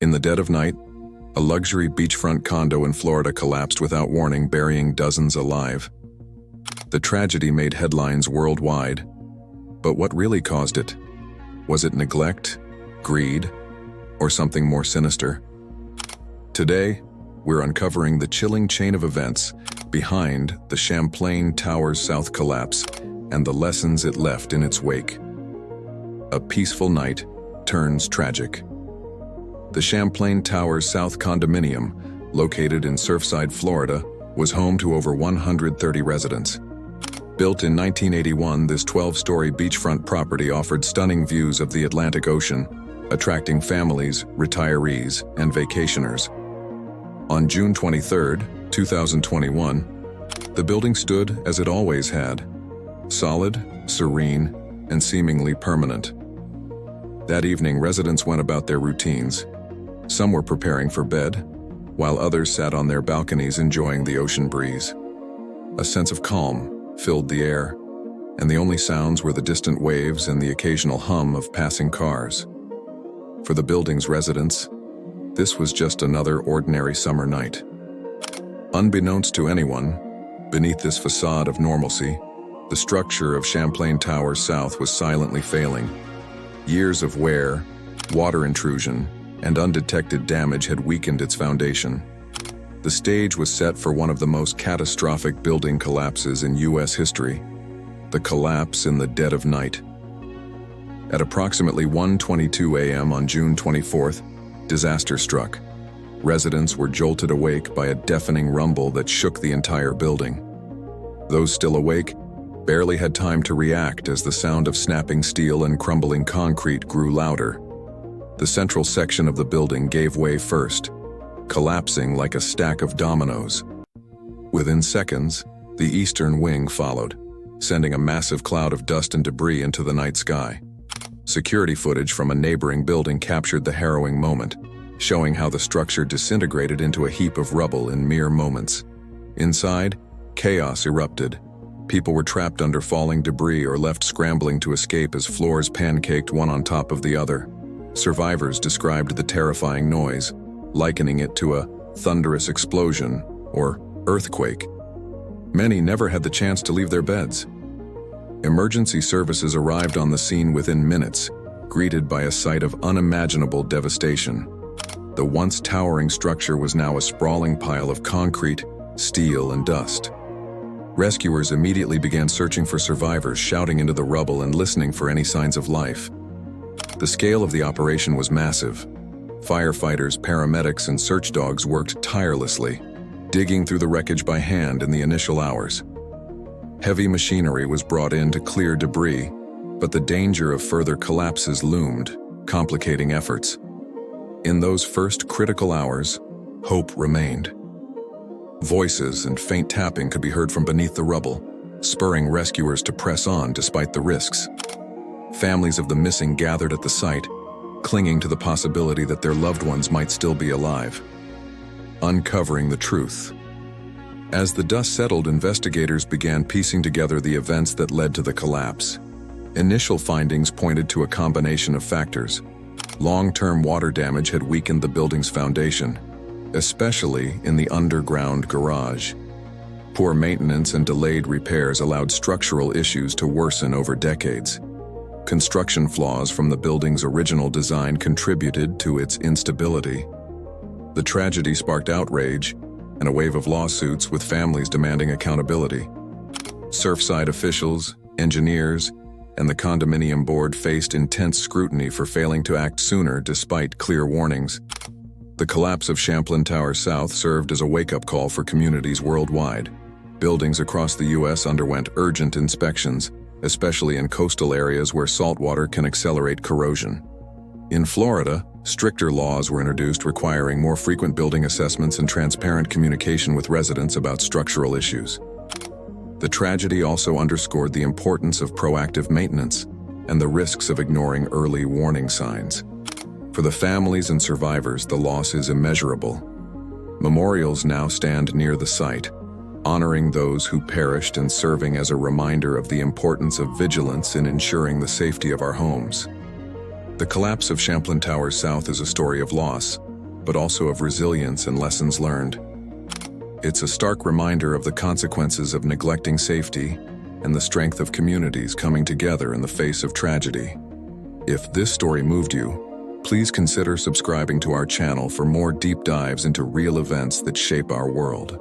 In the dead of night, a luxury beachfront condo in Florida collapsed without warning, burying dozens alive. The tragedy made headlines worldwide. But what really caused it? Was it neglect, greed, or something more sinister? Today, we're uncovering the chilling chain of events behind the Champlain Towers South collapse and the lessons it left in its wake. A peaceful night turns tragic. The Champlain Towers South condominium, located in Surfside, Florida, was home to over 130 residents. Built in 1981, this 12-story beachfront property offered stunning views of the Atlantic Ocean, attracting families, retirees, and vacationers. On June 23, 2021, the building stood as it always had, solid, serene, and seemingly permanent. That evening, residents went about their routines. Some were preparing for bed, while others sat on their balconies enjoying the ocean breeze. A sense of calm filled the air, and the only sounds were the distant waves and the occasional hum of passing cars. For the building's residents, this was just another ordinary summer night. Unbeknownst to anyone, beneath this facade of normalcy, the structure of Champlain Towers South was silently failing. Years of wear, water intrusion, and undetected damage had weakened its foundation. The stage was set for one of the most catastrophic building collapses in U.S. history, the collapse in the dead of night. At approximately 1:22 a.m. on June 24th, disaster struck. Residents were jolted awake by a deafening rumble that shook the entire building. Those still awake barely had time to react as the sound of snapping steel and crumbling concrete grew louder. The central section of the building gave way first, collapsing like a stack of dominoes. Within seconds, the eastern wing followed, sending a massive cloud of dust and debris into the night sky. Security footage from a neighboring building captured the harrowing moment, showing how the structure disintegrated into a heap of rubble in mere moments. Inside, chaos erupted. People were trapped under falling debris or left scrambling to escape as floors pancaked one on top of the other. Survivors described the terrifying noise, likening it to a thunderous explosion or earthquake. Many never had the chance to leave their beds. Emergency services arrived on the scene within minutes, greeted by a sight of unimaginable devastation. The once towering structure was now a sprawling pile of concrete, steel, and dust. Rescuers immediately began searching for survivors, shouting into the rubble and listening for any signs of life. The scale of the operation was massive. Firefighters, paramedics, and search dogs worked tirelessly, digging through the wreckage by hand in the initial hours. Heavy machinery was brought in to clear debris, but the danger of further collapses loomed, complicating efforts. In those first critical hours, hope remained. Voices and faint tapping could be heard from beneath the rubble, spurring rescuers to press on despite the risks. Families of the missing gathered at the site, clinging to the possibility that their loved ones might still be alive. Uncovering the truth. As the dust settled, investigators began piecing together the events that led to the collapse. Initial findings pointed to a combination of factors. Long-term water damage had weakened the building's foundation, especially in the underground garage. Poor maintenance and delayed repairs allowed structural issues to worsen over decades. Construction flaws from the building's original design contributed to its instability. The tragedy sparked outrage and a wave of lawsuits, with families demanding accountability. Surfside officials, engineers, and the condominium board faced intense scrutiny for failing to act sooner despite clear warnings. The collapse of Champlain Towers South served as a wake-up call for communities worldwide. Buildings across the U.S. underwent urgent inspections, especially in coastal areas where saltwater can accelerate corrosion. In Florida, stricter laws were introduced requiring more frequent building assessments and transparent communication with residents about structural issues. The tragedy also underscored the importance of proactive maintenance and the risks of ignoring early warning signs. For the families and survivors, the loss is immeasurable. Memorials now stand near the site, honoring those who perished and serving as a reminder of the importance of vigilance in ensuring the safety of our homes. The collapse of Champlain Towers South is a story of loss, but also of resilience and lessons learned. It's a stark reminder of the consequences of neglecting safety and the strength of communities coming together in the face of tragedy. If this story moved you, please consider subscribing to our channel for more deep dives into real events that shape our world.